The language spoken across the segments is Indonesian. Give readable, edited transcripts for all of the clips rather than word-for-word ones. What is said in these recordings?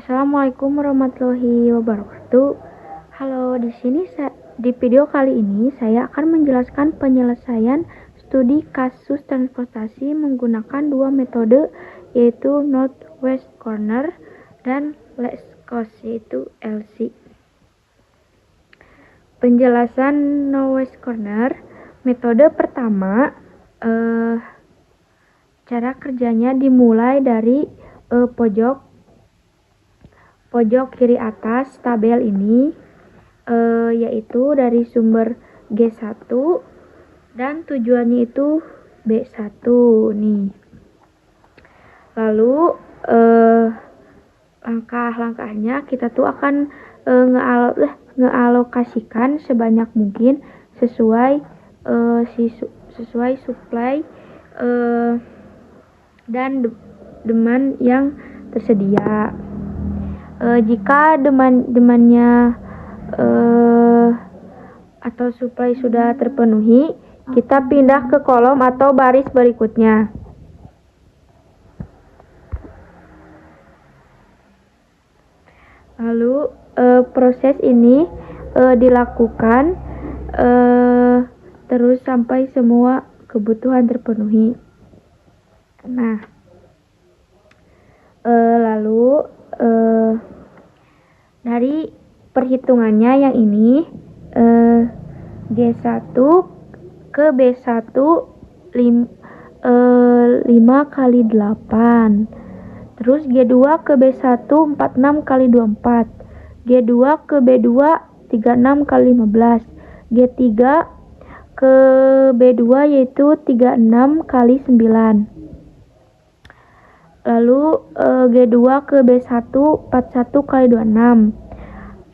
Assalamualaikum warahmatullahi wabarakatuh. Halo, di video kali ini saya akan menjelaskan penyelesaian studi kasus transportasi menggunakan dua metode, yaitu Northwest Corner dan Lex Coast, yaitu LC. Penjelasan Northwest Corner, metode pertama, cara kerjanya dimulai dari pojok kiri atas tabel ini, yaitu dari sumber G1 dan tujuannya itu B1 nih. Lalu langkah-langkahnya kita tuh akan ngealokasikan sebanyak mungkin sesuai supply dan demand yang tersedia. Jika demandnya atau supply sudah terpenuhi, kita pindah ke kolom atau baris berikutnya. Lalu proses ini dilakukan terus sampai semua kebutuhan terpenuhi. Nah, lalu dari perhitungannya yang ini, G1 ke B1 5 kali 8, terus G2 ke B1 46 kali 24, G2 ke B2 36 kali 15, G3 ke B2 yaitu 36 kali 9. Lalu G2 ke B1 41 kali 26.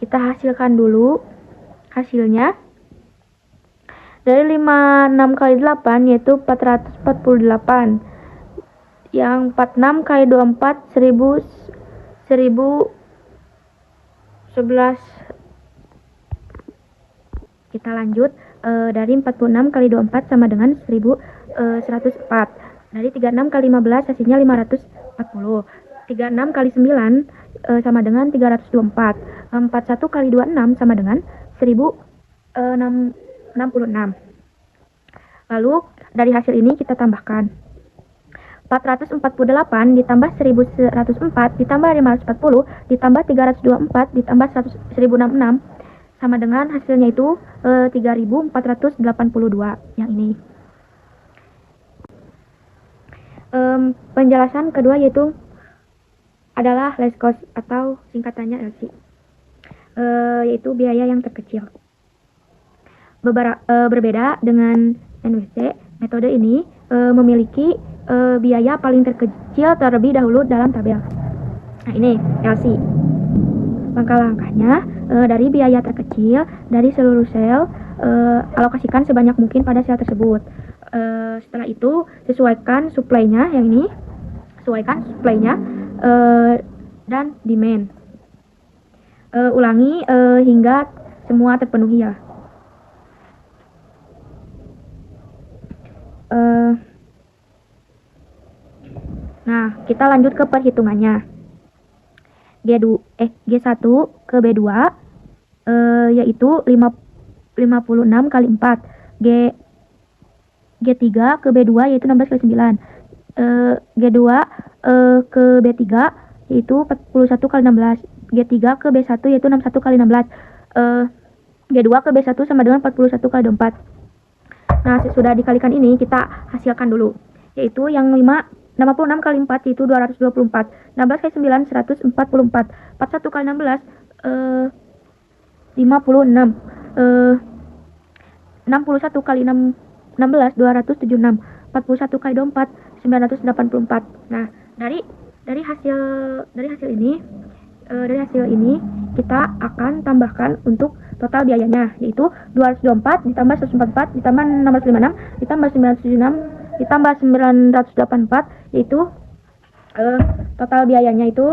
Kita hasilkan dulu hasilnya. Dari 56 kali 8 yaitu 448. Yang 46 kali 24 1011. Kita lanjut, dari 46 kali 24 sama dengan 1104. Dari 36 kali 15 hasilnya 540. 36 kali 9 sama dengan 324. 41 kali 26 sama dengan 1066. Lalu dari hasil ini kita tambahkan 448 ditambah 1104 ditambah 540 ditambah 324 ditambah 1066 sama dengan hasilnya itu 3482 yang ini. Penjelasan kedua yaitu adalah Lex Cost atau singkatannya LC, yaitu biaya yang terkecil. Berbeda dengan NWC, metode ini memiliki biaya paling terkecil terlebih dahulu dalam tabel. Nah, ini LC. Langkah-langkahnya, dari biaya terkecil dari seluruh sel, alokasikan sebanyak mungkin pada sel tersebut. Setelah itu sesuaikan supply-nya yang ini, dan demand. Ulangi hingga semua terpenuhi ya. Nah, kita lanjut ke perhitungannya. G1 ke B2 yaitu 56 kali 4. G3 ke B2 yaitu 16 kali 9. G2 ke B3 yaitu 41 kali 16. G3 ke B1 yaitu 61 kali 16. G2 ke B1 sama dengan 41 kali 24. Nah, sudah dikalikan ini kita hasilkan dulu, yaitu yang 56 kali 4 yaitu 224. 16 kali 9 144. 41 kali 16 56. 61 kali 16 276. 41 kali 24 984. Nah, dari hasil ini kita akan tambahkan untuk total biayanya, yaitu 224 ditambah 144 ditambah 656 ditambah 976 ditambah 984, yaitu total biayanya itu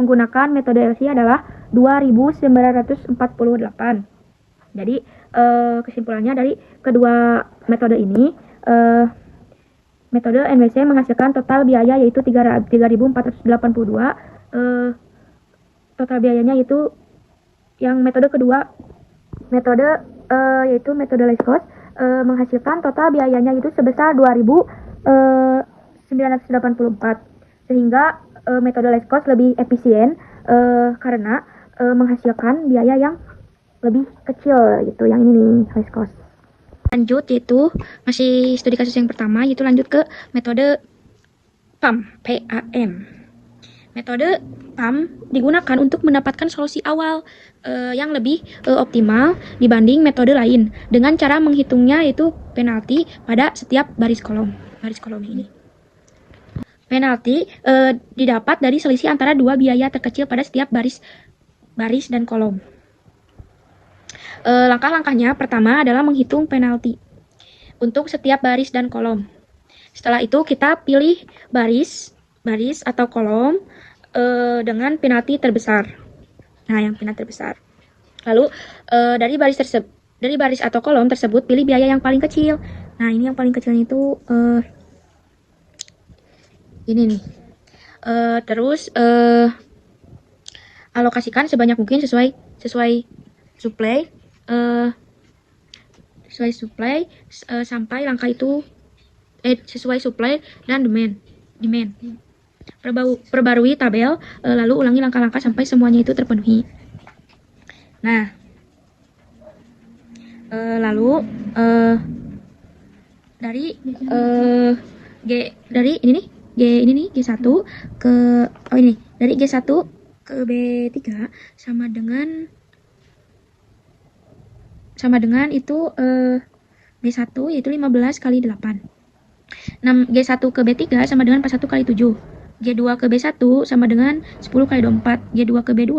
menggunakan metode LC adalah 2.948. Jadi kesimpulannya dari kedua metode ini, metode NWC menghasilkan total biaya yaitu 3.482. Total biayanya yaitu yang metode kedua, yaitu metode less cost, menghasilkan total biayanya itu sebesar 2.984, sehingga metode less cost lebih efisien karena menghasilkan biaya yang lebih kecil gitu. Yang ini nih less cost. Lanjut yaitu masih studi kasus yang pertama, yaitu lanjut ke metode PAM. Metode PAM digunakan untuk mendapatkan solusi awal yang lebih optimal dibanding metode lain dengan cara menghitungnya yaitu penalti pada setiap baris kolom ini. Penalti didapat dari selisih antara dua biaya terkecil pada setiap baris dan kolom. Langkah-langkahnya pertama adalah menghitung penalti untuk setiap baris dan kolom. Setelah itu kita pilih baris atau kolom dengan penalti terbesar. Nah, yang penalti terbesar. Lalu dari baris atau kolom tersebut pilih biaya yang paling kecil. Nah, ini yang paling kecilnya itu ini nih. Terus alokasikan sebanyak mungkin sesuai supply sampai langkah itu sesuai supply dan demand. Perbarui tabel, lalu ulangi langkah-langkah sampai semuanya itu terpenuhi. Nah, lalu dari G1 ke dari G1 ke B3 sama dengan itu B1 yaitu 15 kali 8. G1 ke B3 sama dengan 41 kali 7. G2 ke B1 sama dengan 10 kali 24. G2 ke B2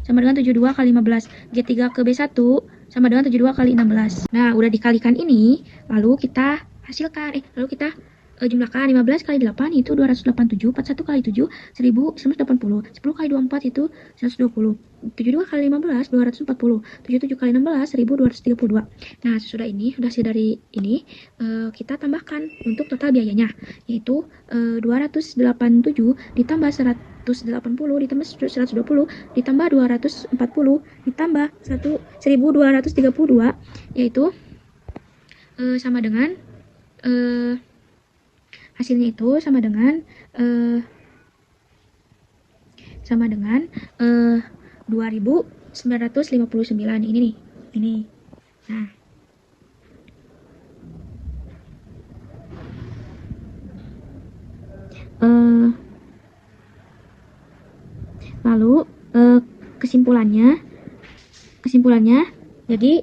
sama dengan 72 kali 15. G3 ke B1 sama dengan 72 kali 16. Nah, udah dikalikan ini, lalu kita jumlahkan 15 kali 8 itu 287, 41 kali 7 1180, 10 kali 24 itu 120, 72 kali 15 240, 77 kali 16 1232. Nah, sesudah hasil dari ini kita tambahkan untuk total biayanya yaitu 287 ditambah 180 ditambah 120 ditambah 240 ditambah 1232 yaitu sama dengan hasilnya itu sama dengan 2.959 ini nih. Nah, lalu kesimpulannya jadi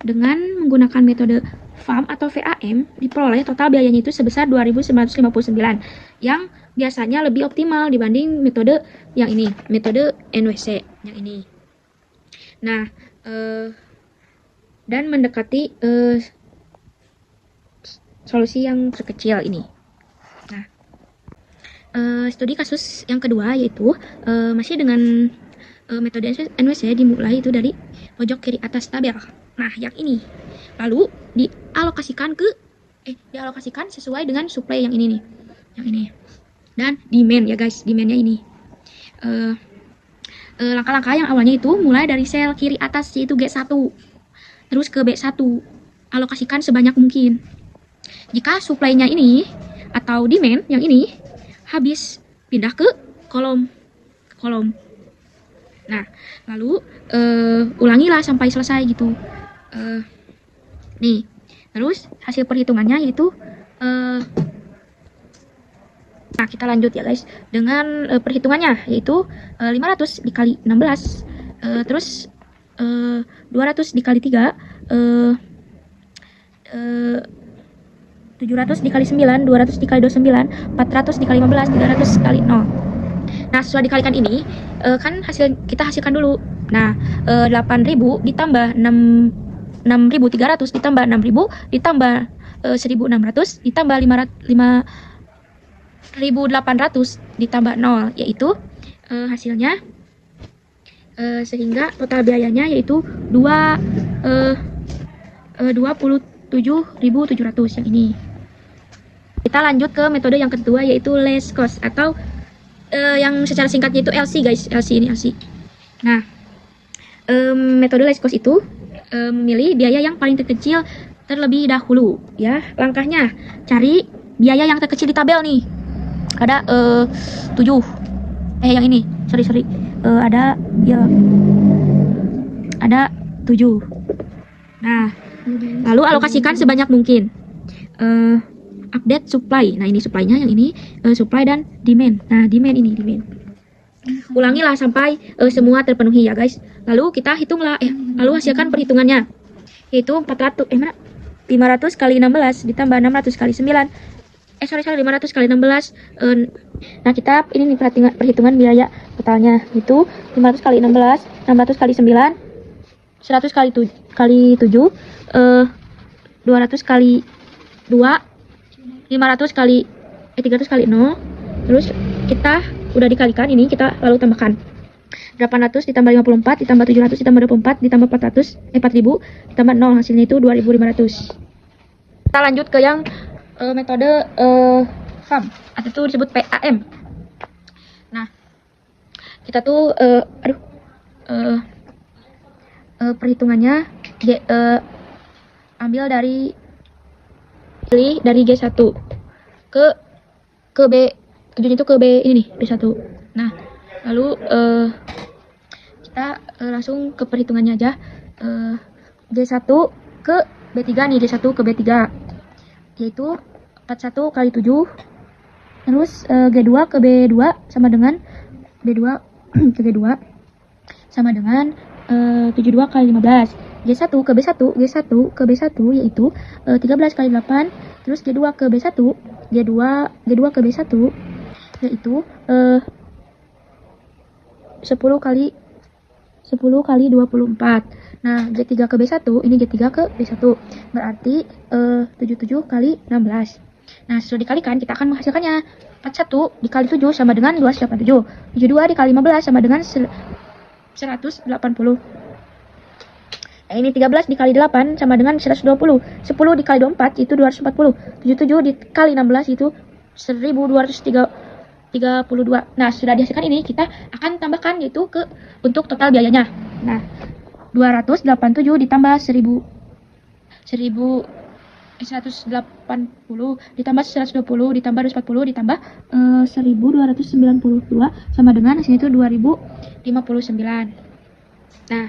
dengan menggunakan metode FAM atau VAM diperoleh total biayanya itu sebesar 2.959 yang biasanya lebih optimal dibanding metode yang ini, metode NWC yang ini. Nah, dan mendekati solusi yang terkecil ini. Nah, studi kasus yang kedua yaitu masih dengan metode NWC dimulai itu dari pojok kiri atas tabel. Nah, yang ini. Lalu dialokasikan sesuai dengan supply yang ini nih. Yang ini. Dan demand ya guys, demandnya ini. Langkah-langkah yang awalnya itu mulai dari sel kiri atas yaitu G1. Terus ke B1. Alokasikan sebanyak mungkin. Jika supply-nya ini atau demand yang ini habis, pindah ke kolom. Nah, lalu ulangilah sampai selesai gitu. Nih, terus hasil perhitungannya yaitu nah, kita lanjut ya guys dengan perhitungannya yaitu 500 dikali 16 terus 200 dikali 3 700 dikali 9 200 dikali 29 400 dikali 15 300 kali 0. Nah, sesuai dikalikan ini kan kita hasilkan dulu. Nah, 8.000 ditambah 6.300 ditambah 6.000 ditambah 1.600 ditambah 5.800 ditambah 0 yaitu hasilnya sehingga total biayanya yaitu 27.700 yang ini. Kita lanjut ke metode yang kedua, yaitu less cost, atau yang secara singkatnya itu LC guys. LC ini LC. Nah, metode less cost itu memilih biaya yang paling terkecil terlebih dahulu ya. Langkahnya cari biaya yang terkecil di tabel nih. Ada 7. Yang ini. Sorry. Ada 7. Nah, lalu alokasikan sebanyak mungkin. Update supply. Nah, ini supply-nya yang ini supply dan demand. Nah, demand. Ulangilah sampai semua terpenuhi ya, guys. Lalu kita hitunglah lalu hasilkan perhitungannya. Yaitu 500 kali 16 ditambah 600 kali 9. 500 kali 16. Nah, kita ini nih perhitungan biaya totalnya. Itu 500 kali 16, 600 kali 9, 100 kali 7, 200 kali 2, 500 kali 300 kali 0. Terus kita udah dikalikan, ini kita lalu tambahkan 800 ditambah 54 ditambah 700 ditambah 24 ditambah 4000 ditambah 0, hasilnya itu 2500. Kita lanjut ke yang metode FAM, atau itu disebut PAM. Nah, kita tuh perhitungannya ambil dari G1 ke B, tujuan itu ke B ini nih, B1. Nah, lalu kita langsung ke perhitungannya aja. G1 ke B3 nih, G1 ke B3 yaitu 41 kali 7. Terus G2 ke B2 sama dengan B2 ke G2 sama dengan 72 kali 15. G1 ke B1 yaitu 13 kali 8. Terus G2 ke B1 G2 ke B1 yaitu 10 kali 24. Nah, G3 ke B1, ini G3 ke B1 berarti 77 kali 16. Nah, setelah dikalikan kita akan menghasilkannya. 41 dikali 7 sama dengan 287. 72 dikali 15 sama dengan 180. Nah, ini 13 dikali 8 sama dengan 120. 10 dikali 24 itu 240. 77 dikali 16 itu 1232. Nah, sudah dihasilkan ini, kita akan tambahkan yaitu untuk total biayanya. Nah, 287 ditambah 180 ditambah 120 ditambah 240 ditambah 1292 sama dengan hasilnya itu 2059. Nah,